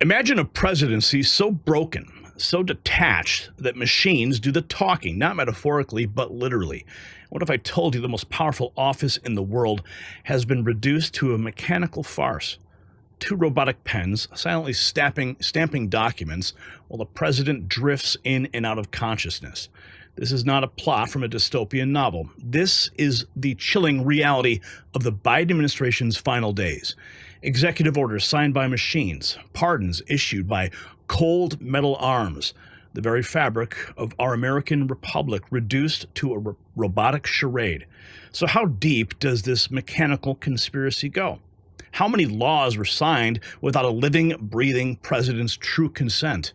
Imagine a presidency so broken, so detached that machines do the talking, not metaphorically, but literally. What if I told you the most powerful office in the world has been reduced to a mechanical farce? 2 robotic pens silently stamping documents while the president drifts in and out of consciousness. This is not a plot from a dystopian novel. This is the chilling reality of the Biden administration's final days. Executive orders signed by machines, pardons issued by cold metal arms, the very fabric of our American republic reduced to a robotic charade. So how deep does this mechanical conspiracy go? How many laws were signed without a living, breathing president's true consent?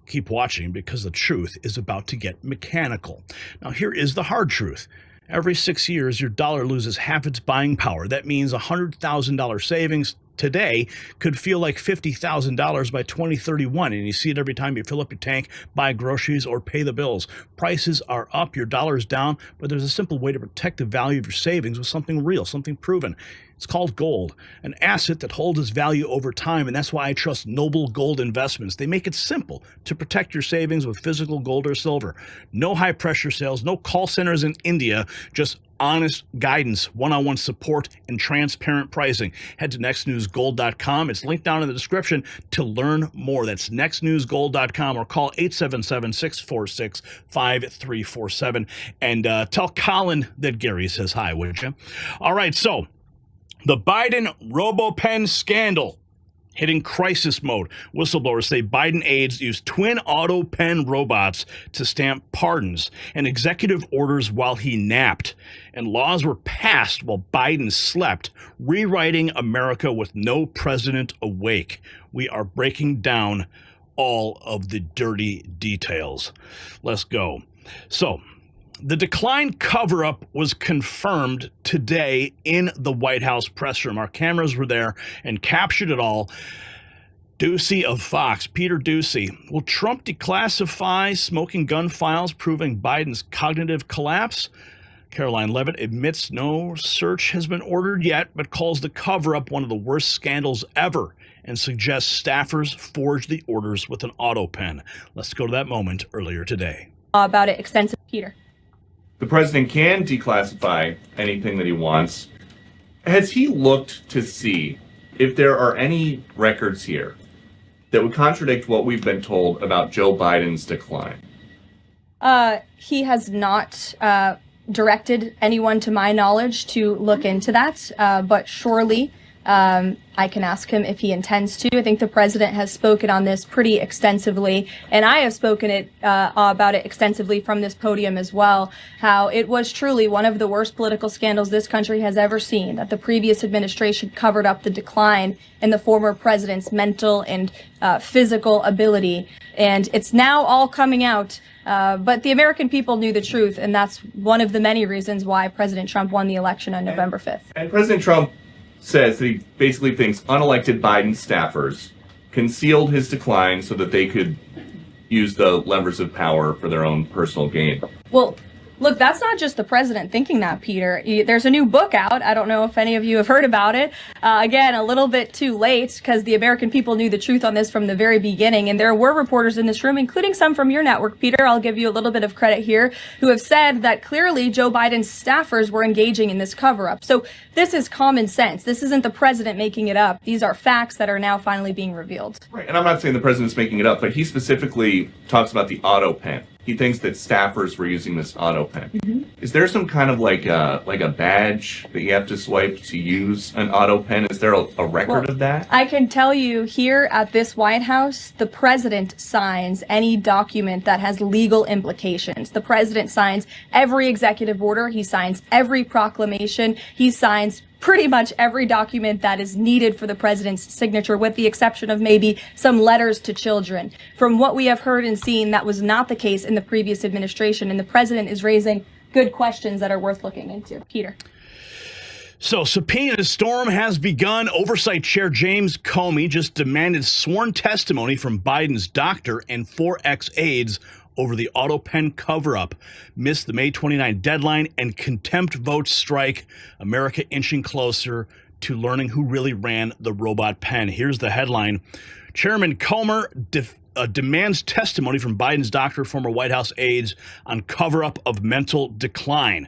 Keep watching, because the truth is about to get mechanical. Now, here is the hard truth. Every 6 years, your dollar loses half its buying power. That means $100,000 savings today could feel like $50,000 by 2031. And you see it every time you fill up your tank, buy groceries, or pay the bills. Prices are up, your dollar's down, but there's a simple way to protect the value of your savings with something real, something proven. It's called gold, an asset that holds its value over time, and that's why I trust Noble Gold Investments. They make it simple to protect your savings with physical gold or silver. No high-pressure sales, no call centers in India, just honest guidance, one-on-one support, and transparent pricing. Head to nextnewsgold.com. It's linked down in the description to learn more. That's nextnewsgold.com, or call 877-646-5347. And tell Colin that Gary says hi, would you? All right, so the Biden RoboPen scandal hitting crisis mode. Whistleblowers say Biden aides used twin Autopen robots to stamp pardons and executive orders while he napped. And laws were passed while Biden slept, rewriting America with no president awake. We are breaking down all of the dirty details. Let's go. So, the decline cover-up was confirmed today in the White House press room. Our cameras were there and captured it all. Ducey of Fox, Peter Ducey. Will Trump declassify smoking gun files proving Biden's cognitive collapse? Caroline Leavitt admits no search has been ordered yet, but calls the cover-up one of the worst scandals ever and suggests staffers forged the orders with an Autopen. Let's go to that moment earlier today. About it extensive, Peter. The president can declassify anything that he wants. Has he looked to see if there are any records here that would contradict what we've been told about Joe Biden's decline? He has not directed anyone, to my knowledge, to look into that, but surely I can ask him if he intends to. I think the president has spoken on this pretty extensively, and I have spoken about it extensively from this podium as well, how it was truly one of the worst political scandals this country has ever seen, that the previous administration covered up the decline in the former president's mental and physical ability, and it's now all coming out. But the American people knew the truth, and that's one of the many reasons why President Trump won the election on November 5th. And President Trump says that he basically thinks unelected Biden staffers concealed his decline so that they could use the levers of power for their own personal gain. Well, look, that's not just the president thinking that, Peter. There's a new book out. I don't know if any of you have heard about it. Again, a little bit too late, because the American people knew the truth on this from the very beginning. And there were reporters in this room, including some from your network, Peter, I'll give you a little bit of credit here, who have said that clearly Joe Biden's staffers were engaging in this cover-up. So this is common sense. This isn't the president making it up. These are facts that are now finally being revealed. Right, and I'm not saying the president's making it up, but he specifically talks about the Autopen. He thinks that staffers were using this Autopen. Mm-hmm. Is there some kind of like a badge that you have to swipe to use an Autopen? Is there a record of that? I can tell you here at this White House, the president signs any document that has legal implications. The president signs every executive order. He signs every proclamation. He signs pretty much every document that is needed for the president's signature, with the exception of maybe some letters to children. From what we have heard and seen, that was not the case in the previous administration, and the president is raising good questions that are worth looking into. Peter. So, subpoena storm has begun. Oversight Chair James Comey just demanded sworn testimony from Biden's doctor and 4 ex-aides over the Autopen cover-up. Missed the May 29 deadline, and contempt votes strike. America inching closer to learning who really ran the robot pen. Here's the headline. Chairman Comer demands testimony from Biden's doctor, former White House aides, on cover-up of mental decline.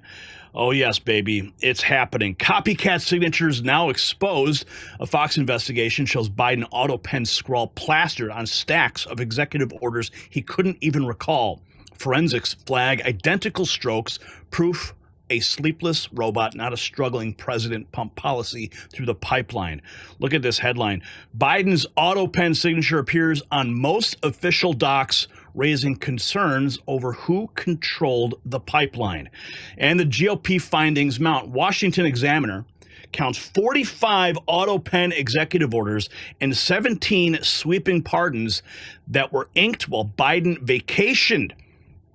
Oh, yes, baby. It's happening. Copycat signatures now exposed. A Fox investigation shows Biden Autopen scrawl plastered on stacks of executive orders he couldn't even recall. Forensics flag identical strokes, proof a sleepless robot, not a struggling president, pumped policy through the pipeline. Look at this headline. Biden's Autopen signature appears on most official docs, raising concerns over who controlled the pipeline. And the GOP findings mount. Washington Examiner counts 45 Autopen executive orders and 17 sweeping pardons that were inked while Biden vacationed.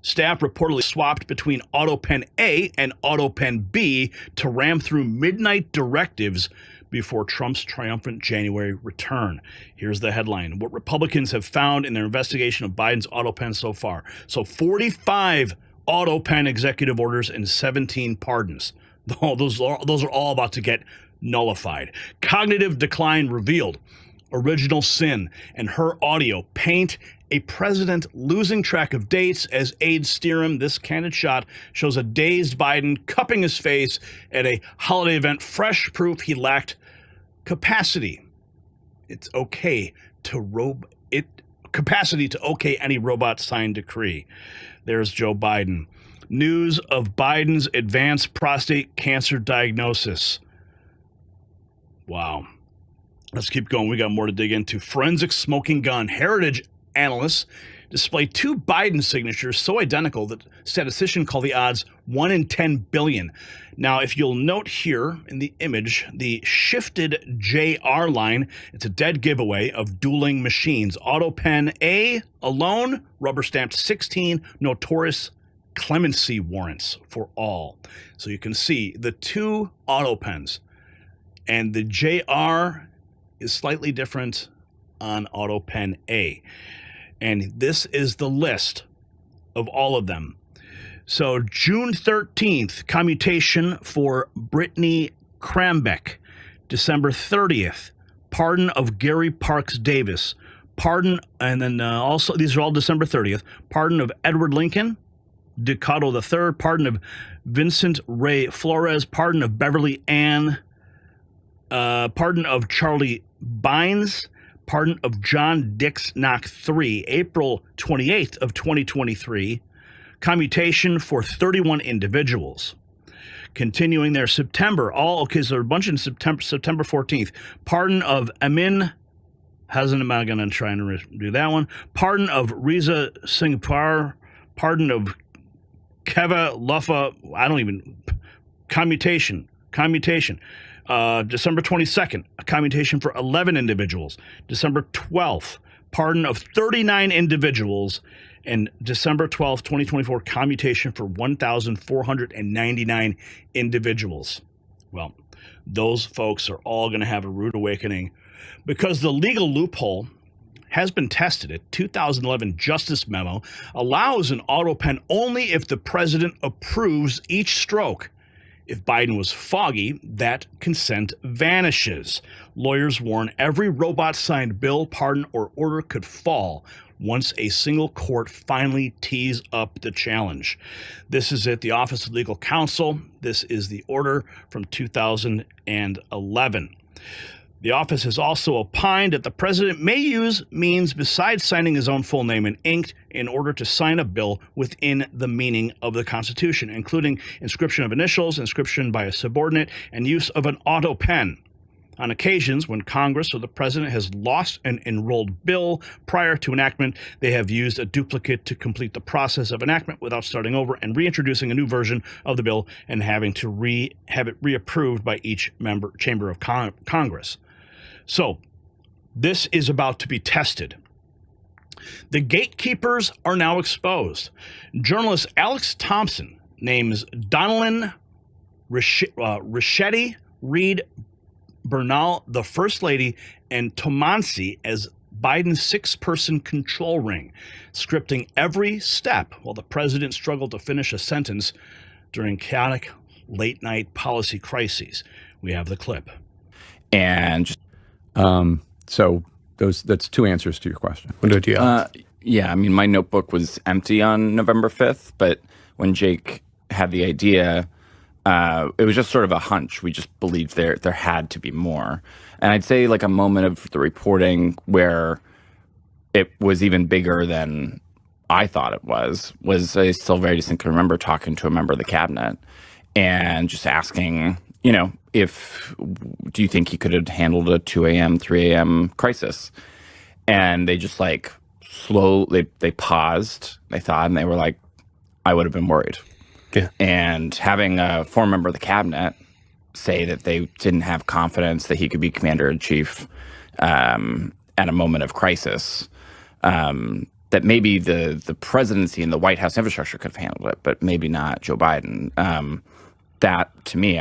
Staff reportedly swapped between Autopen A and Autopen B to ram through midnight directives before Trump's triumphant January return. Here's the headline. What Republicans have found in their investigation of Biden's Autopen so far. So 45 Autopen executive orders and 17 pardons. Those are all about to get nullified. Cognitive decline revealed. Original sin and her audio paint a president losing track of dates as aides steer him. This candid shot shows a dazed Biden cupping his face at a holiday event, fresh proof he lacked capacity. It's okay to capacity to okay any robot signed decree. There's Joe Biden. News of Biden's advanced prostate cancer diagnosis. Wow. Let's keep going. We got more to dig into. Forensic smoking gun. Heritage analysts display two Biden signatures so identical that statisticians call the odds 1 in 10 billion. Now, if you'll note here in the image, the shifted JR line, it's a dead giveaway of dueling machines. Autopen A alone rubber stamped 16 notorious clemency warrants for all. So you can see the two Autopens, and the JR is slightly different on Autopen A. And this is the list of all of them. So June 13th, commutation for Brittany Krambeck. December 30th, pardon of Gary Parks Davis. Pardon, and then also, these are all December 30th. Pardon of Edward Lincoln, Ducato III. Pardon of Vincent Ray Flores. Pardon of Beverly Ann. Pardon of Charlie Bynes. Pardon of John Dix Knock III, April 28th of 2023. Commutation for 31 individuals. Continuing there, September, so there are a bunch in September 14th. Pardon of Amin Hasan, am I going to try and do that one? Pardon of Riza Singhpar. Pardon of Keva Luffa, commutation. December 22nd, a commutation for 11 individuals. December 12th, pardon of 39 individuals. And December 12th, 2024, commutation for 1,499 individuals. Well, those folks are all going to have a rude awakening because the legal loophole has been tested. A 2011 Justice memo allows an Autopen only if the president approves each stroke. If Biden was foggy, that consent vanishes. Lawyers warn every robot-signed bill, pardon, or order could fall once a single court finally tees up the challenge. This is it, the Office of Legal Counsel. This is the order from 2011. The office has also opined that the president may use means besides signing his own full name in ink in order to sign a bill within the meaning of the Constitution, including inscription of initials, inscription by a subordinate, and use of an auto pen. On occasions, when Congress or the president has lost an enrolled bill prior to enactment, they have used a duplicate to complete the process of enactment without starting over and reintroducing a new version of the bill and having to have it reapproved by each chamber of Congress. So, this is about to be tested. The gatekeepers are now exposed. Journalist Alex Thompson names Donalyn Richetti, Reed Bernal, the First Lady, and Tomansi as Biden's six-person control ring, scripting every step while the president struggled to finish a sentence during chaotic late-night policy crises. We have the clip. And just, So that's two answers to your question. What do you have? yeah, I mean, my notebook was empty on November 5th, but when Jake had the idea, it was just sort of a hunch. We just believed there had to be more. And I'd say like a moment of the reporting where it was even bigger than I thought it was I still very distinctly remember talking to a member of the cabinet and just asking, do you think he could have handled a 2 a.m., 3 a.m. crisis? And they just like they paused, they thought, and they were like, I would have been worried. Yeah. And having a former member of the cabinet say that they didn't have confidence that he could be commander-in-chief at a moment of crisis, that maybe the presidency and the White House infrastructure could have handled it, but maybe not Joe Biden. That, to me,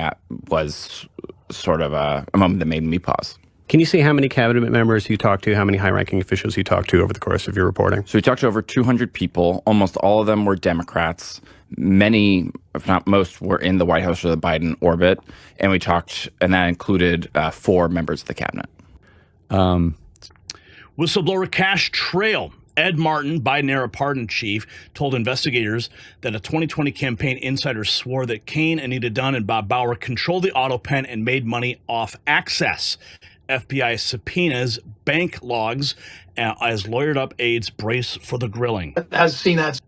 was sort of a moment that made me pause. Can you say how many cabinet members you talked to, how many high-ranking officials you talked to over the course of your reporting? So we talked to over 200 people. Almost all of them were Democrats. Many, if not most, were in the White House or the Biden orbit. And we talked, and that included 4 members of the cabinet. Whistleblower cash trail. Ed Martin, Biden-era pardon chief, told investigators that a 2020 campaign insider swore that Kane, Anita Dunn, and Bob Bauer controlled the Autopen and made money off access. FBI subpoenas bank logs as lawyered-up aides brace for the grilling. Has seen that.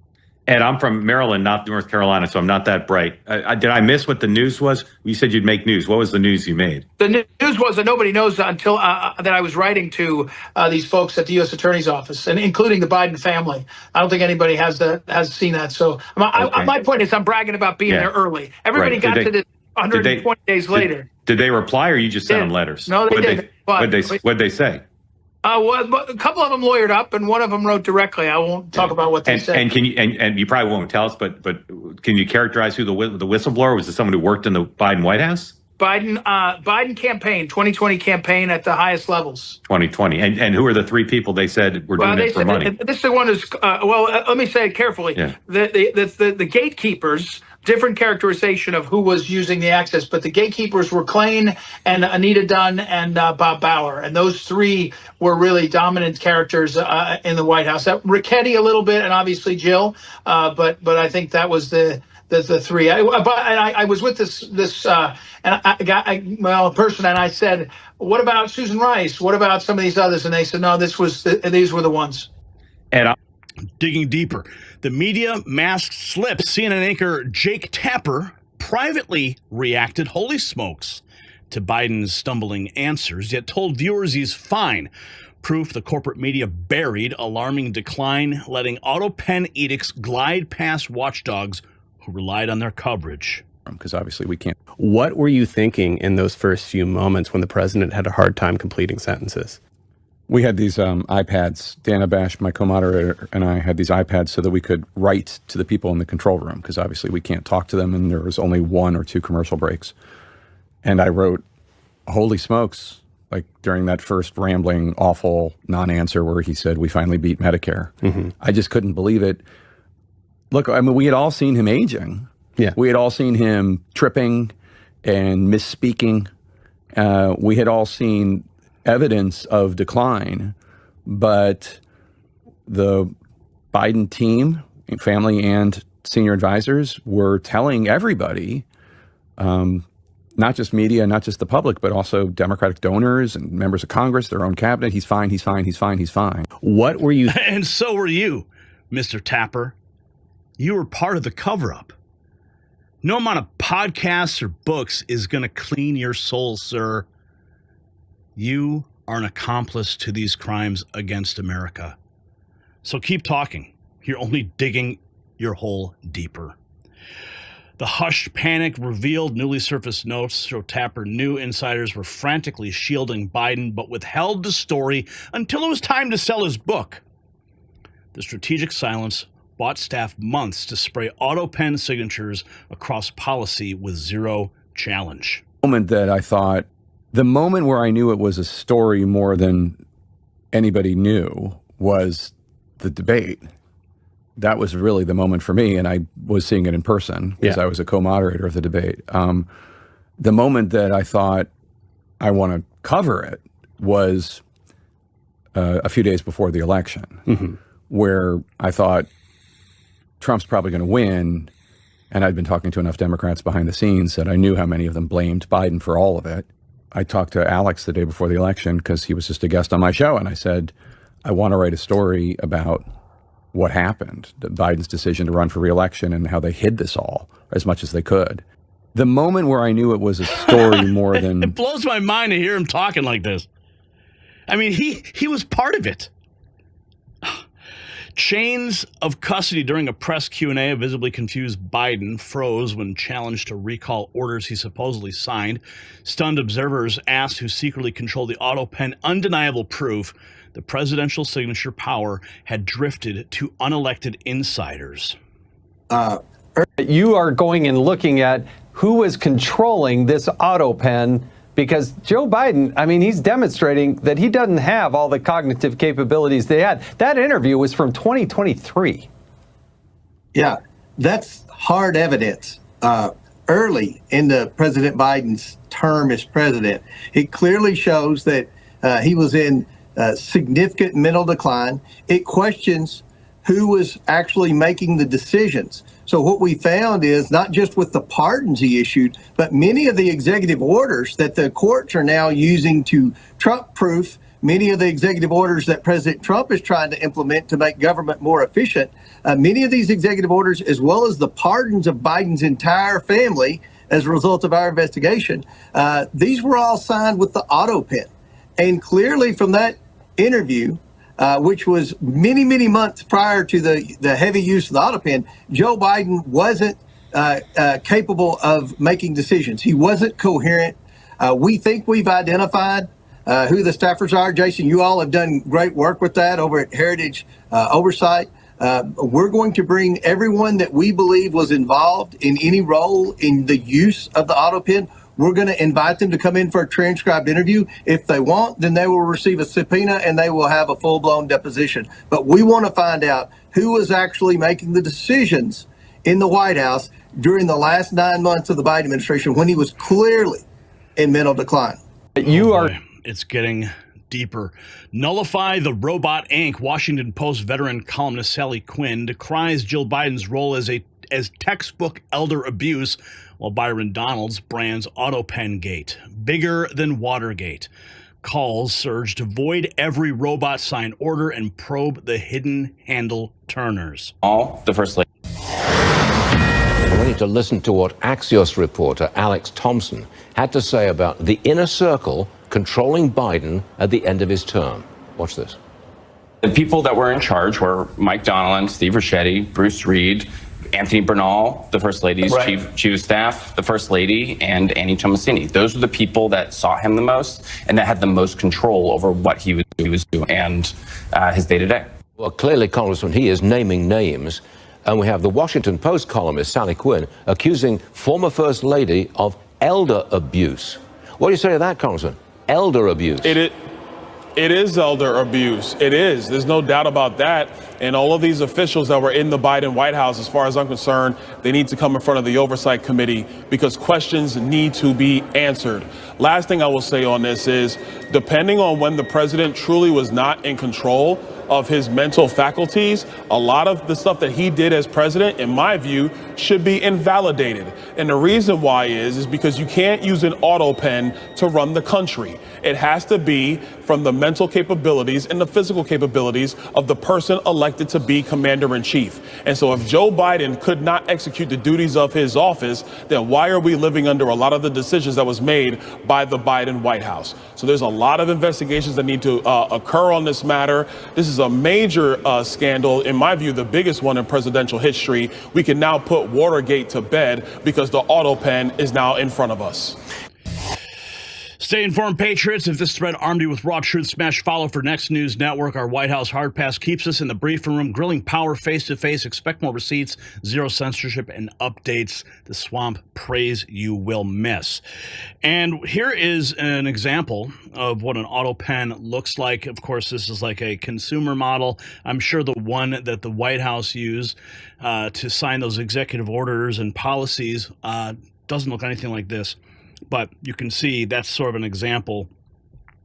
Ed, I'm from Maryland, not North Carolina, so I'm not that bright. Did I miss what the news was? You said you'd make news. What was the news you made? The news was that nobody knows until that I was writing to these folks at the U.S. Attorney's Office, and including the Biden family. I don't think anybody has seen that. So my point is I'm bragging about being there early. Everybody got to this 120 days later. Did they reply, or you just sent them letters? No, they didn't. What'd they say? Well, a couple of them lawyered up, and one of them wrote directly. I won't talk about what they said. And can you and you probably won't tell us, but can you characterize who the whistleblower was? It someone who worked in the Biden White House? Biden campaign, 2020 campaign at the highest levels. 2020, and who are the 3 people they said were doing this for money? This is the one who's let me say it carefully. Yeah. The gatekeepers. Different characterization of who was using the access, but the gatekeepers were Klain and Anita Dunn and Bob Bauer, and those 3 were really dominant characters in the White House. Richetti a little bit, and obviously Jill, but I think that was the 3. I was with this person, and I said, "What about Susan Rice? What about some of these others?" And they said, "No, these were the ones." And Digging deeper, the media mask slips. CNN anchor Jake Tapper privately reacted, holy smokes, to Biden's stumbling answers, yet told viewers he's fine. Proof the corporate media buried alarming decline, letting Autopen edicts glide past watchdogs who relied on their coverage. Because obviously we can't. What were you thinking in those first few moments when the president had a hard time completing sentences? We had these iPads. Dana Bash, my co-moderator, and I had these iPads so that we could write to the people in the control room, because obviously we can't talk to them, and there was only 1 or 2 commercial breaks. And I wrote, holy smokes, like during that first rambling, awful non-answer where he said, we finally beat Medicare. Mm-hmm. I just couldn't believe it. Look, I mean, we had all seen him aging. Yeah. We had all seen him tripping and misspeaking. We had all seen evidence of decline, but the Biden team, family and senior advisors, were telling everybody, not just media, not just the public, but also Democratic donors and members of Congress, their own cabinet, he's fine, he's fine, he's fine, he's fine. What were you... And so were you, Mr. Tapper. You were part of the cover-up. No amount of podcasts or books is going to clean your soul, sir. You are an accomplice to these crimes against America. So keep talking. You're only digging your hole deeper. The hushed panic revealed newly surfaced notes show Tapper knew insiders were frantically shielding Biden, but withheld the story until it was time to sell his book. The strategic silence bought staff months to spray Autopen signatures across policy with zero challenge. The moment where I knew it was a story more than anybody knew was the debate. That was really the moment for me, and I was seeing it in person because I was a co-moderator of the debate. The moment that I thought, I want to cover it was a few days before the election, where I thought Trump's probably going to win. And I'd been talking to enough Democrats behind the scenes that I knew how many of them blamed Biden for all of it. I talked to Alex the day before the election because he was just a guest on my show. And I said, I want to write a story about what happened, Biden's decision to run for re-election and how they hid this all as much as they could. The moment where I knew it was a story more than... It blows my mind to hear him talking like this. I mean, he was part of it. Chains of custody during a press Q&A of visibly confused Biden froze when challenged to recall orders he supposedly signed. Stunned observers asked who secretly controlled the Autopen. Undeniable proof the presidential signature power had drifted to unelected insiders. You are going and looking at who was controlling this Autopen, because Joe Biden, I mean, he's demonstrating that he doesn't have all the cognitive capabilities they had. That interview was from 2023. Yeah, that's hard evidence. Early in the President Biden's term as president, it clearly shows that he was in significant mental decline. It questions who was actually making the decisions. So what we found is not just with the pardons he issued, but many of the executive orders that the courts are now using to Trump-proof many of the executive orders that President Trump is trying to implement to make government more efficient. Many of these executive orders, as well as the pardons of Biden's entire family as a result of our investigation, these were all signed with the Autopen. And clearly from that interview, which was many, many months prior to the heavy use of the Autopen, Joe Biden wasn't capable of making decisions. He wasn't coherent. We think we've identified who the staffers are. Jason, you all have done great work with that over at Heritage Oversight. We're going to bring everyone that we believe was involved in any role in the use of the Autopen. We're going to invite them to come in for a transcribed interview. If they want, then they will receive a subpoena and they will have a full-blown deposition. But we want to find out who was actually making the decisions in the White House during the last 9 months of the Biden administration when he was clearly in mental decline. It's getting deeper. Nullify the Robot Inc. Washington Post veteran columnist Sally Quinn decries Jill Biden's role as textbook elder abuse, while Byron Donalds brands Autopen Gate bigger than Watergate. Calls surge to void every robot sign order and probe the hidden handle turners. All the first lady. We need to listen to what Axios reporter Alex Thompson had to say about the inner circle controlling Biden at the end of his term. Watch this. The people that were in charge were Mike Donilon, Steve Ricchetti, Bruce Reed, Anthony Bernal, the First Lady's chief of staff, the First Lady, and Annie Tomasini. Those were the people that saw him the most and that had the most control over what he was doing and his day-to-day. Well, clearly, Congressman, he is naming names. And we have the Washington Post columnist, Sally Quinn, accusing former First Lady of elder abuse. What do you say to that, Congressman? Elder abuse. It is elder abuse. It is. There's no doubt about that. And all of these officials that were in the Biden White House, as far as I'm concerned, they need to come in front of the Oversight Committee because questions need to be answered. Last thing I will say on this is, depending on when the president truly was not in control of his mental faculties, a lot of the stuff that he did as president, in my view, should be invalidated. And the reason why is because you can't use an Autopen to run the country. It has to be from the mental capabilities and the physical capabilities of the person elected to be commander-in-chief. And so if Joe Biden could not execute the duties of his office, then why are we living under a lot of the decisions that was made by the Biden White House? So there's a lot of investigations that need to occur on this matter. This is a major scandal, in my view, the biggest one in presidential history. We can now put Watergate to bed because the Autopen is now in front of us. Stay informed, Patriots. If this thread armed you with raw truth, smash follow for Next News Network. Our White House hard pass keeps us in the briefing room, grilling power face-to-face. Expect more receipts, zero censorship, and updates. The swamp praise you will miss. And here is an example of what an Autopen looks like. Of course, this is like a consumer model. I'm sure the one that the White House used to sign those executive orders and policies doesn't look anything like this. But you can see that's sort of an example.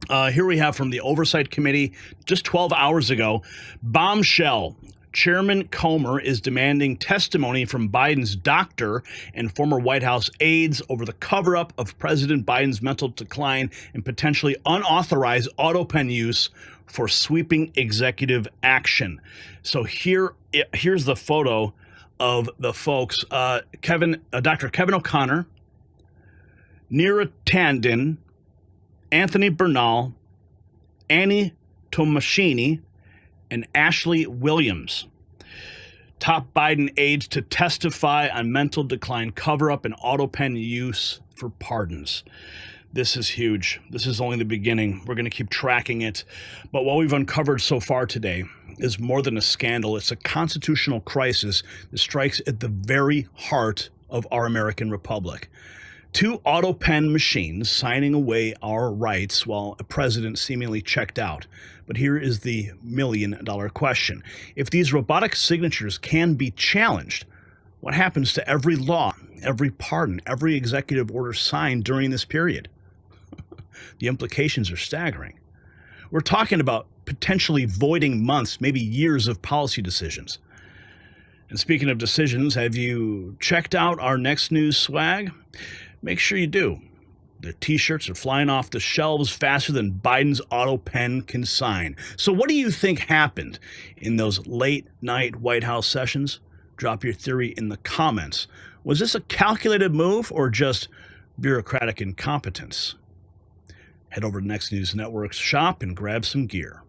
Here we have from the Oversight Committee just 12 hours ago, bombshell. Chairman Comer is demanding testimony from Biden's doctor and former White House aides over the cover-up of President Biden's mental decline and potentially unauthorized Autopen use for sweeping executive action. So here's the photo of the folks. Dr. Kevin O'Connor, Neera Tanden, Anthony Bernal, Annie Tomasini, and Ashley Williams, top Biden aides to testify on mental decline cover-up and Autopen use for pardons. This is huge. This is only the beginning. We're going to keep tracking it. But what we've uncovered so far today is more than a scandal. It's a constitutional crisis that strikes at the very heart of our American republic. 2 Autopen machines signing away our rights while a president seemingly checked out. But here is the million-dollar question. If these robotic signatures can be challenged, what happens to every law, every pardon, every executive order signed during this period? The implications are staggering. We're talking about potentially voiding months, maybe years of policy decisions. And speaking of decisions, have you checked out our Next News swag? Make sure you do. The t-shirts are flying off the shelves faster than Biden's Autopen can sign. So what do you think happened in those late night White House sessions? Drop your theory in the comments. Was this a calculated move or just bureaucratic incompetence? Head over to Next News Network's shop and grab some gear.